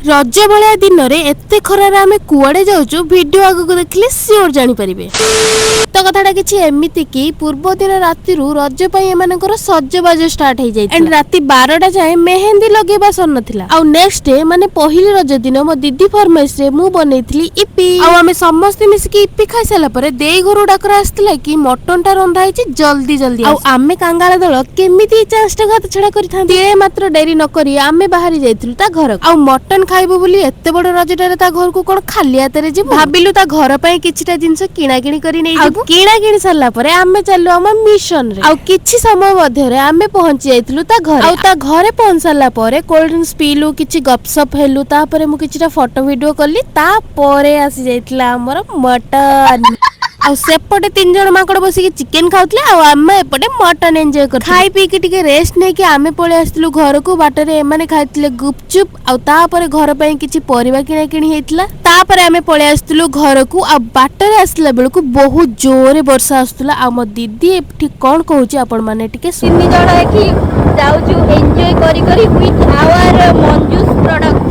रज भलिया दिन रे एते खरारे आमे कुआडे जाउछु वीडियो आगु देखले सियोर जानि परिबे। तो कथाटा किछि एमिति कि पूर्व दिन राति रु रज पई एमानकर सजबाज स्टार्ट हो जाय एंड राति 12टा जाए मेहंदी लगेबा सर नथिला। आ नेक्स्ट डे माने पहिली रज दिन मो दीदी फरमाइश रे मु बनेइथली इपी। आ आमे समस्त मिसिकी इपी खाइ साला परे देई घरु डाकरा आस्तला कि मटन टा रंधा हिची जल्दी जल्दी। आ आमे कांगाला दळ केमिति चांस टा हाथ छडा करि थांती ए मात्र देरी न करी आमे बाहरी जाइथलु ता घर। आ मटन खाइबो बोली एते बड रजटारे ता घर को कोन खाली हातरे जिवु भाबिलु ता घर पई किछिटा जिंस किणा किणी करी नै जिवु। किणा किणी सरला परे आमे चलु हम मिशन रे। आ किछि समय मध्ये रे आमे पहुंची जाइथलु ता घर। आ ता घरे पहुंच सरला परे कोल्ड ड्रिंक्स पीलु किछि गपसप हेलु ता परे मु किछिटा फोटो वीडियो करली ता परे आसी जाइतला हमर मटन। आ सेपटे 3 जण माकड़ बसी चिकेन खाउतले आ आमे एपटे मटन एन्जॉय कर खाइ पी के टिके रेस्ट नै कि आमे पळे आस्तिलु घर को बाटरे एमाने खाइतले गुपचुप आ ता परे घर पई किछि परिबा किणा किणी हेतला ता परे आमे पळे आस्तिलु घर को आ बाटरे आसला बेलकु बहुत जोरे वर्षा आस्तला। आ म दीदी एठी कोन कहूची आपण माने टिके 3 जण एठी जाउछु एन्जॉय करी करी विथ आवर मंजूस प्रोडक्ट